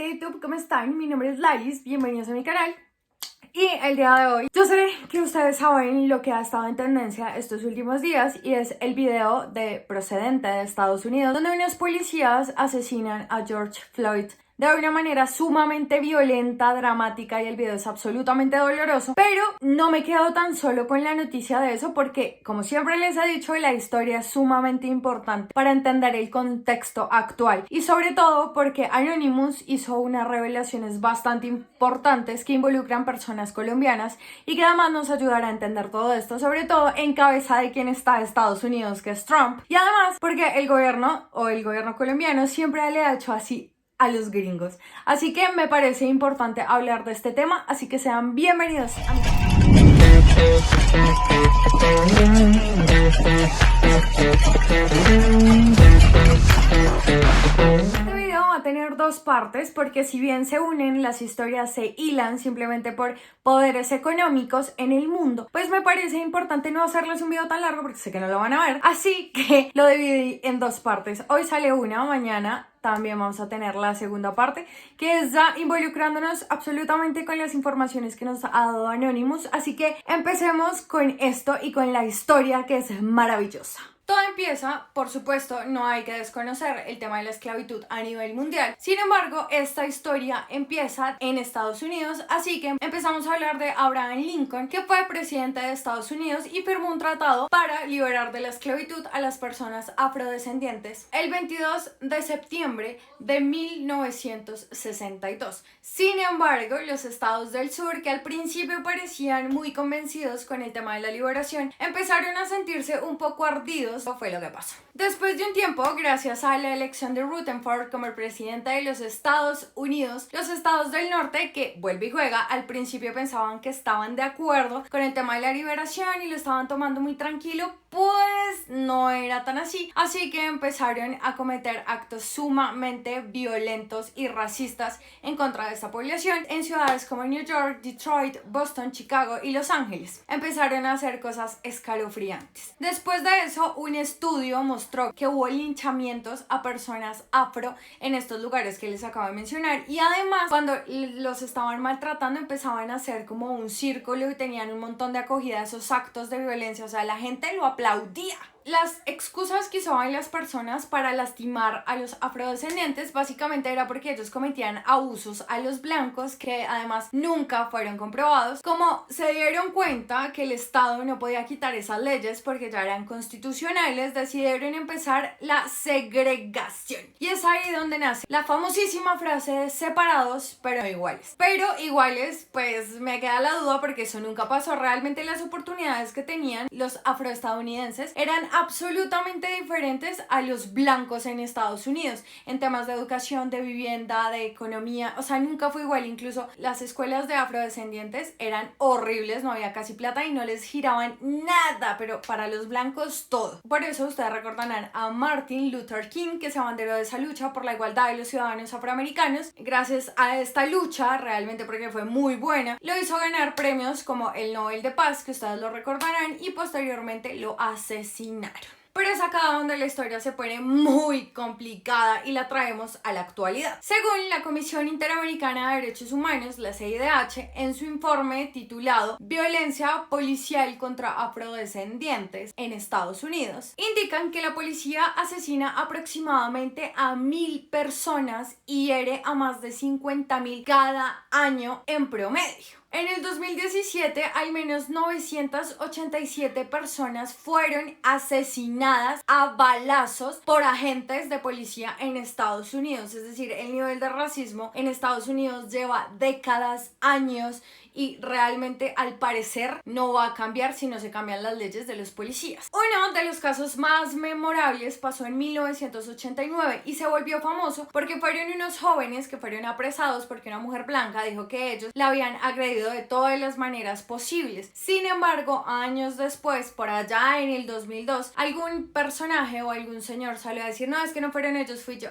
gente de YouTube, ¿cómo están? Mi nombre es Laris, bienvenidos a mi canal. Y el día de hoy, yo sé que ustedes saben lo que ha estado en tendencia estos últimos días y es el video de procedente de Estados Unidos, donde unos policías asesinan a George Floyd de una manera sumamente violenta, dramática, y el video es absolutamente doloroso. Pero no me quedo tan solo con la noticia de eso porque, como siempre les he dicho, la historia es sumamente importante para entender el contexto actual. Y sobre todo porque Anonymous hizo unas revelaciones bastante importantes que involucran personas colombianas y que además nos ayudará a entender todo esto, sobre todo en cabeza de quien está Estados Unidos, que es Trump. Y además porque el gobierno colombiano siempre le ha hecho así a los gringos. Así que me parece importante hablar de este tema, así que sean bienvenidos a mi Este video va a tener dos partes porque si bien se unen, las historias se hilan simplemente por poderes económicos en el mundo, pues me parece importante no hacerles un video tan largo porque sé que no lo van a ver, así que lo dividí en dos partes. Hoy sale una, mañana también vamos a tener la segunda parte, que es ya involucrándonos absolutamente con las informaciones que nos ha dado Anonymous. Así que empecemos con esto y con la historia, que es maravillosa. Todo empieza, por supuesto, no hay que desconocer el tema de la esclavitud a nivel mundial. Sin embargo, esta historia empieza en Estados Unidos, así que empezamos a hablar de Abraham Lincoln, que fue presidente de Estados Unidos y firmó un tratado para liberar de la esclavitud a las personas afrodescendientes el 22 de septiembre de 1962. Sin embargo, los estados del sur, que al principio parecían muy convencidos con el tema de la liberación, empezaron a sentirse un poco ardidos. Eso fue lo que pasó. Después de un tiempo, gracias a la elección de Rutherford como el presidente de los Estados Unidos, los estados del norte, que vuelve y juega, al principio pensaban que estaban de acuerdo con el tema de la liberación y lo estaban tomando muy tranquilo, pues no era tan así. Así que empezaron a cometer actos sumamente violentos y racistas en contra de esta población en ciudades como New York, Detroit, Boston, Chicago y Los Ángeles. Empezaron a hacer cosas escalofriantes. Después de eso, un estudio mostró que hubo linchamientos a personas afro en estos lugares que les acabo de mencionar, y además cuando los estaban maltratando empezaban a hacer como un círculo y tenían un montón de acogida a esos actos de violencia, o sea, la gente lo aplaudía. Las excusas que usaban las personas para lastimar a los afrodescendientes básicamente era porque ellos cometían abusos a los blancos, que además nunca fueron comprobados. Como se dieron cuenta que el Estado no podía quitar esas leyes porque ya eran constitucionales, decidieron empezar la segregación. Y es ahí donde nace la famosísima frase de separados pero iguales. Pero iguales, pues me queda la duda porque eso nunca pasó. Realmente las oportunidades que tenían los afroestadounidenses eran absolutamente diferentes a los blancos en Estados Unidos en temas de educación, de vivienda, de economía. O sea, nunca fue igual. Incluso las escuelas de afrodescendientes eran horribles, no había casi plata y no les giraban nada, pero para los blancos todo. Por eso ustedes recordarán a Martin Luther King, que se abanderó de esa lucha por la igualdad de los ciudadanos afroamericanos. Gracias a esta lucha, realmente porque fue muy buena, lo hizo ganar premios como el Nobel de Paz, que ustedes lo recordarán, y posteriormente lo asesinaron. Pero es acá donde la historia se pone muy complicada y la traemos a la actualidad. Según la Comisión Interamericana de Derechos Humanos, la CIDH, en su informe titulado Violencia policial contra afrodescendientes en Estados Unidos, indican que la policía asesina aproximadamente a 1.000 personas y hiere a más de 50.000 cada año en promedio. En el 2017, al menos 987 personas fueron asesinadas a balazos por agentes de policía en Estados Unidos. Es decir, el nivel de racismo en Estados Unidos lleva décadas, años, y realmente al parecer no va a cambiar si no se cambian las leyes de los policías. Uno de los casos más memorables pasó en 1989 y se volvió famoso porque fueron unos jóvenes que fueron apresados porque una mujer blanca dijo que ellos la habían agredido de todas las maneras posibles. Sin embargo, años después, por allá en el 2002, algún personaje o algún señor salió a decir: no, es que no fueron ellos, fui yo.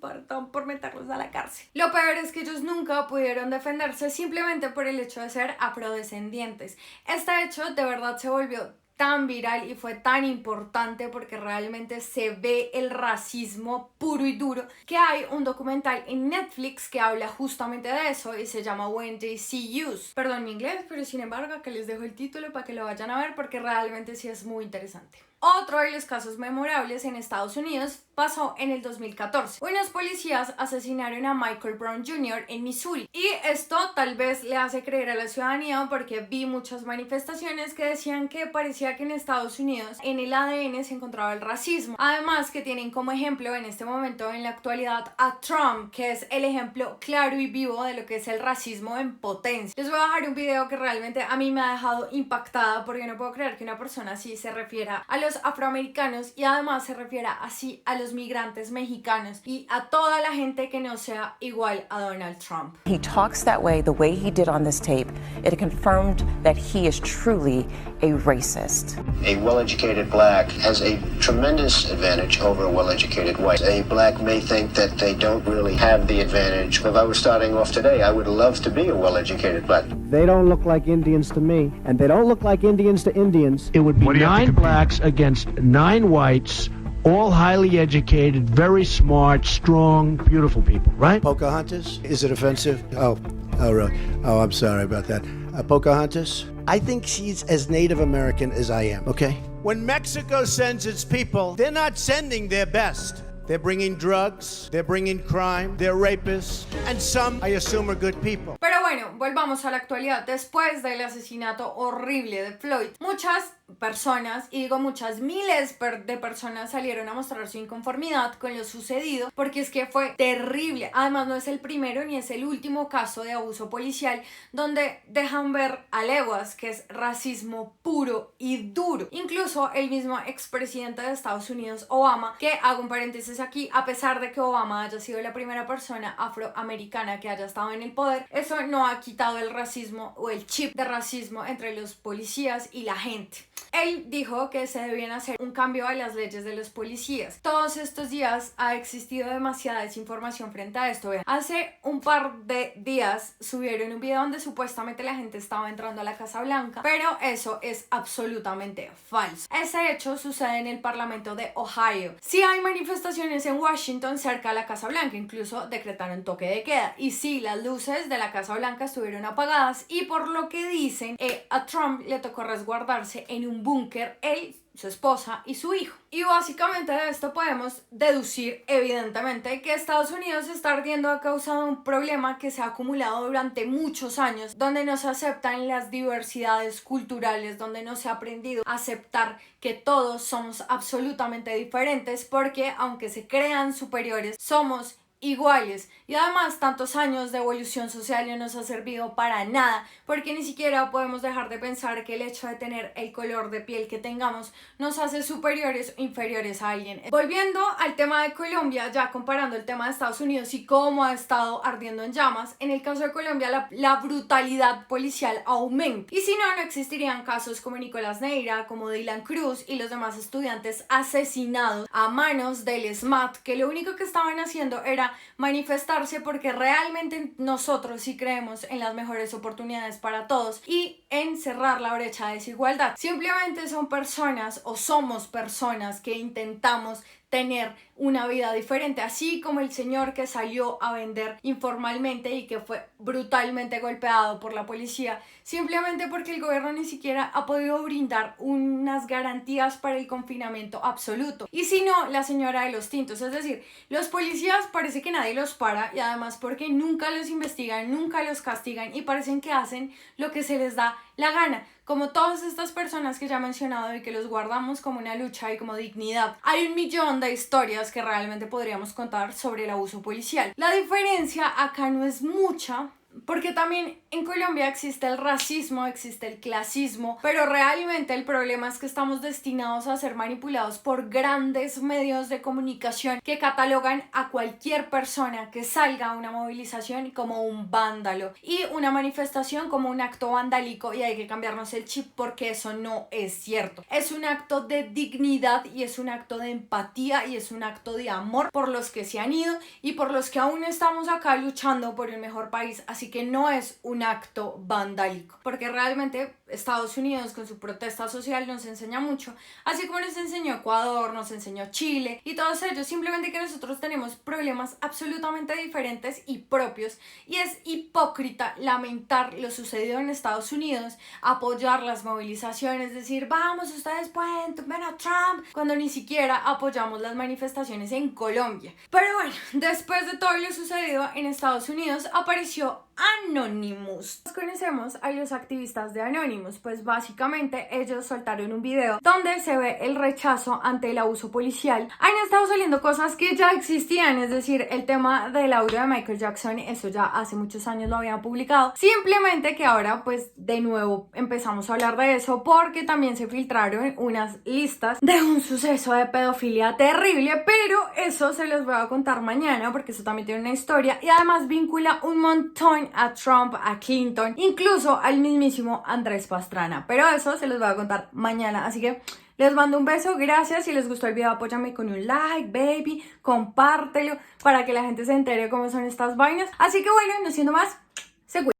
Perdón por meterlos a la cárcel. Lo peor es que ellos nunca pudieron defenderse simplemente por el hecho de ser afrodescendientes. Este hecho de verdad se volvió tan viral y fue tan importante porque realmente se ve el racismo puro y duro, que hay un documental en Netflix que habla justamente de eso y se llama When They See Us. Perdón mi inglés, pero sin embargo acá les dejo el título para que lo vayan a ver porque realmente sí es muy interesante. Otro de los casos memorables en Estados Unidos pasó en el 2014. Unos policías asesinaron a Michael Brown Jr. en Missouri. Y esto tal vez le hace creer a la ciudadanía porque vi muchas manifestaciones que decían que parecía que en Estados Unidos en el ADN se encontraba el racismo. Además que tienen como ejemplo en este momento en la actualidad a Trump, que es el ejemplo claro y vivo de lo que es el racismo en potencia. Les voy a dejar un video que realmente a mí me ha dejado impactada porque no puedo creer que una persona así se refiera a los afroamericanos y además se refiera así a los migrantes mexicanos y a toda la gente que no sea igual a Donald Trump. He talks that way, the way he did on this tape, it confirmed that he is truly a racist. A well-educated black has a tremendous advantage over a well-educated white. A black may think that they don't really have the advantage. If I was starting off today, I would love to be a well-educated black. They don't look like Indians to me, and they don't look like Indians to Indians. It would be 9 blacks against 9 whites, all highly educated, very smart, strong, beautiful people, right? Pocahontas? Is it offensive? Oh, really? Oh, I'm sorry about that. Pocahontas? I think she's as Native American as I am, okay? When Mexico sends its people, they're not sending their best. They're bringing drugs, they're bringing crime, they're rapists, and some, I assume, are good people. Pero bueno, volvamos a la actualidad. Después del asesinato horrible de Floyd, muchas personas, y digo muchas, miles de personas salieron a mostrar su inconformidad con lo sucedido porque es que fue terrible. Además no es el primero ni es el último caso de abuso policial donde dejan ver a leguas que es racismo puro y duro. Incluso el mismo expresidente de Estados Unidos, Obama, que hago un paréntesis aquí, a pesar de que Obama haya sido la primera persona afroamericana que haya estado en el poder, eso no ha quitado el racismo o el chip de racismo entre los policías y la gente. Él dijo que se debían hacer un cambio a las leyes de los policías. Todos estos días ha existido demasiada desinformación frente a esto. Vean, hace un par de días subieron un video donde supuestamente la gente estaba entrando a la Casa Blanca, pero eso es absolutamente falso. Ese hecho sucede en el Parlamento de Ohio. Sí hay manifestaciones en Washington cerca de la Casa Blanca, incluso decretaron toque de queda. Y sí, las luces de la Casa Blanca estuvieron apagadas y por lo que dicen, a Trump le tocó resguardarse en un búnker, él, su esposa y su hijo. Y básicamente de esto podemos deducir evidentemente que Estados Unidos está ardiendo ha causado un problema que se ha acumulado durante muchos años, donde no se aceptan las diversidades culturales, donde no se ha aprendido a aceptar que todos somos absolutamente diferentes, porque aunque se crean superiores, somos iguales. Y además tantos años de evolución social no nos ha servido para nada, porque ni siquiera podemos dejar de pensar que el hecho de tener el color de piel que tengamos nos hace superiores o inferiores a alguien. Volviendo al tema de Colombia, ya comparando el tema de Estados Unidos y cómo ha estado ardiendo en llamas, en el caso de Colombia la brutalidad policial aumenta, y si no, no existirían casos como Nicolás Neira, como Dylan Cruz y los demás estudiantes asesinados a manos del SMAT, que lo único que estaban haciendo era manifestarse porque realmente nosotros sí creemos en las mejores oportunidades para todos y en cerrar la brecha de desigualdad. Simplemente son personas o somos personas que intentamos tener una vida diferente, así como el señor que salió a vender informalmente y que fue brutalmente golpeado por la policía simplemente porque el gobierno ni siquiera ha podido brindar unas garantías para el confinamiento absoluto. Y si no, la señora de los tintos, es decir, los policías parece que nadie los para, y además porque nunca los investigan, nunca los castigan y parecen que hacen lo que se les da la gana, como todas estas personas que ya he mencionado y que los guardamos como una lucha y como dignidad. Hay un millón de historias que realmente podríamos contar sobre el abuso policial. La diferencia acá no es mucha, porque también en Colombia existe el racismo, existe el clasismo, pero realmente el problema es que estamos destinados a ser manipulados por grandes medios de comunicación que catalogan a cualquier persona que salga a una movilización como un vándalo y una manifestación como un acto vandálico, y hay que cambiarnos el chip porque eso no es cierto. Es un acto de dignidad y es un acto de empatía y es un acto de amor por los que se han ido y por los que aún estamos acá luchando por un mejor país, así así que no es un acto vandálico, porque realmente Estados Unidos con su protesta social nos enseña mucho, así como nos enseñó Ecuador, nos enseñó Chile y todos ellos, simplemente que nosotros tenemos problemas absolutamente diferentes y propios, y es hipócrita lamentar lo sucedido en Estados Unidos, apoyar las movilizaciones, decir vamos, ustedes pueden, tumben a Trump, cuando ni siquiera apoyamos las manifestaciones en Colombia. Pero bueno, después de todo lo sucedido en Estados Unidos apareció Anonymous. Conocemos a los activistas de Anonymous, pues básicamente ellos soltaron un video donde se ve el rechazo ante el abuso policial. Han estado saliendo cosas que ya existían, es decir, el tema del audio de Michael Jackson, eso ya hace muchos años lo habían publicado, simplemente que ahora pues de nuevo empezamos a hablar de eso porque también se filtraron unas listas de un suceso de pedofilia terrible, pero eso se los voy a contar mañana porque eso también tiene una historia y además vincula un montón a Trump, a Clinton, incluso al mismísimo Andrés Pastrana, pero eso se los voy a contar mañana, así que les mando un beso, gracias, si les gustó el video apóyame con un like, baby, compártelo para que la gente se entere cómo son estas vainas, así que bueno, no siendo más,